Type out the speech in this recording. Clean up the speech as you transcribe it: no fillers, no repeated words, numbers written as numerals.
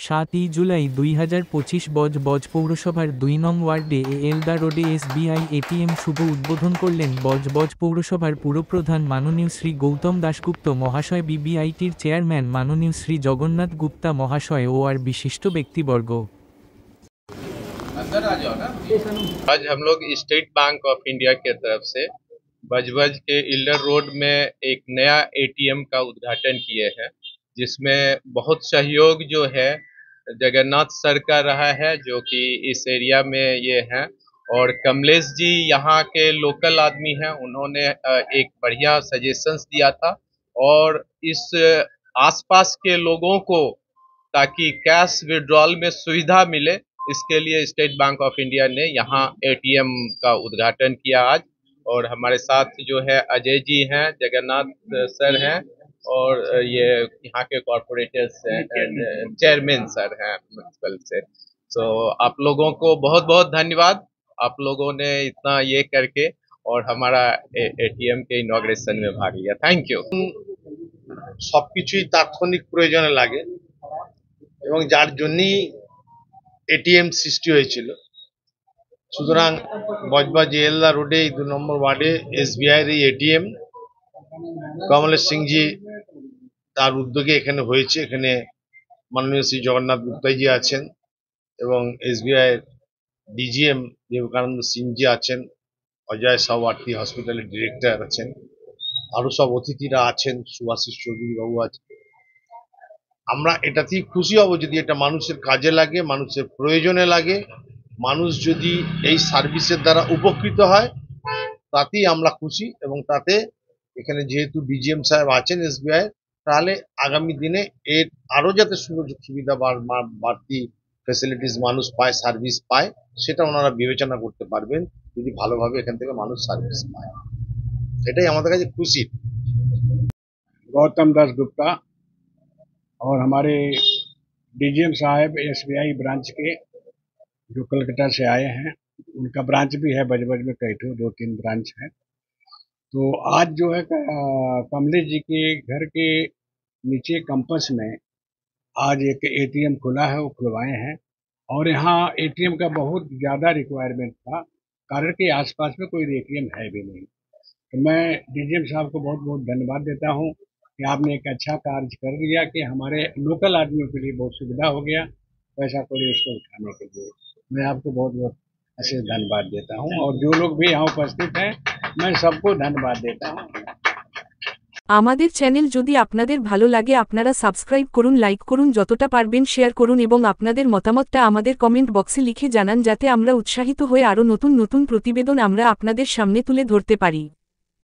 7 জুলাই 2025 বজ পৌরসভার 2 নং ওয়ার্ডে এলদা রোডে এসবিআই এটিএম শুভ উদ্বোধন করলেন বজ পৌরসভার পুরপ্রধান মাননীয় শ্রী গৌতম দাশগুপ্ত মহাশয়, বিবিআইটির চেয়ারম্যান মাননীয় শ্রী জগন্নাথ গুপ্তা মহাশয় ও আর বিশিষ্ট ব্যক্তিবর্গ। आज हम लोग स्टेट बैंक ऑफ इंडिया की तरफ से बजबज के इल्डर रोड में एक नया एटीएम का उद्घाटन किए हैं, जिसमें बहुत सहयोग जो है जगन्नाथ सर का रहा है, जो कि इस एरिया में ये हैं, और कमलेश जी यहाँ के लोकल आदमी हैं। उन्होंने एक बढ़िया सजेशंस दिया था और इस आसपास के लोगों को ताकि कैश विड्रॉल में सुविधा मिले, इसके लिए स्टेट बैंक ऑफ इंडिया ने यहाँ एटीएम का उद्घाटन किया आज। और हमारे साथ जो है अजय जी हैं, जगन्नाथ सर हैं, और ये यहाँ के कॉर्पोरेटर्स हैं, चेयरमैन सर हैं म्युनिसिपल से। तो आप लोगों को बहुत बहुत धन्यवाद, आप लोगों ने इतना ये करके और हमारा एटीएम के इनॉग्रेशन में भाग लिया। Thank you. সবকিছুই তাৎক্ষণিক প্রয়োজনে লাগে এবং যার জন্যই এটিএম সৃষ্টি হয়েছিল। সুতরাং বজবজ এলদা রোডে 2 নম্বর ওয়ার্ডে এসবিআই এর এটিএম কমলেশ সিংজি তার উদ্যোগে এখানে হয়েছে। এখানে মাননীয় শ্রী জগন্নাথ গুপ্তাজি আছেন এবং এসবিআই ডিজিএম বিবেকানন্দ সিংজি আছেন, অজয় সাওয়ার্তি হসপিটালের ডিরেক্টর আছেন, আরো সব অতিথিরা আছেন, সুভাষিস চৌধুরী বাবু আছেন। আমরা এটাতেই খুশি হব যদি এটা মানুষের কাজে লাগে, মানুষের প্রয়োজনে লাগে, মানুষ যদি এই সার্ভিসের দ্বারা উপকৃত হয় তাতেই আমরা খুশি। এবং তাতে এখানে যেহেতু ডিজিএম সাহেব আছেন এসবিআই, তাহলে আগামী দিনে এর আরো যাতে সুযোগ সুবিধা বাড়তি ফ্যাসিলিটিস মানুষ পায়, সার্ভিস পায়, সেটা ওনারা বিবেচনা করতে পারবেন যদি ভালোভাবে এখান থেকে মানুষ সার্ভিস পায়। এটাই আমাদের কাছে খুশি। गौतम दास गुप्ता और हमारे डीजीएम साहब एसबीआई ब्रांच के जो कलकत्ता से आए हैं, उनका ब्रांच भी है बजबज में, कई 2-3 ब्रांच है। तो आज जो है कमलेश जी के घर के नीचे कैंपस में आज एक एटीएम खुला है, वो खुलवाए हैं। और यहाँ एटीएम का बहुत ज़्यादा रिक्वायरमेंट था, कारण के आसपास में कोई एटीएम है भी नहीं। तो मैं डीजीएम साहब को बहुत बहुत धन्यवाद देता हूँ कि आपने एक अच्छा कार्य कर दिया कि हमारे लोकल आदमियों के लिए बहुत सुविधा हो गया पैसा कौड़ी उसको उठाने के लिए। मैं आपको बहुत बहुत ऐसे धन्यवाद देता हूँ, और जो लोग भी यहाँ उपस्थित हैं मैं सबको धन्यवाद देता हूँ। আমাদের চ্যানেল যদি আপনাদের ভালো লাগে আপনারা সাবস্ক্রাইব করুন, লাইক করুন, যতটা পারবেন শেয়ার করুন এবং আপনাদের মতামতটা আমাদের কমেন্ট বক্সে লিখে জানান, যাতে আমরা উৎসাহিত হয়ে আরও নতুন নতুন প্রতিবেদন আমরা আপনাদের সামনে তুলে ধরতে পারি।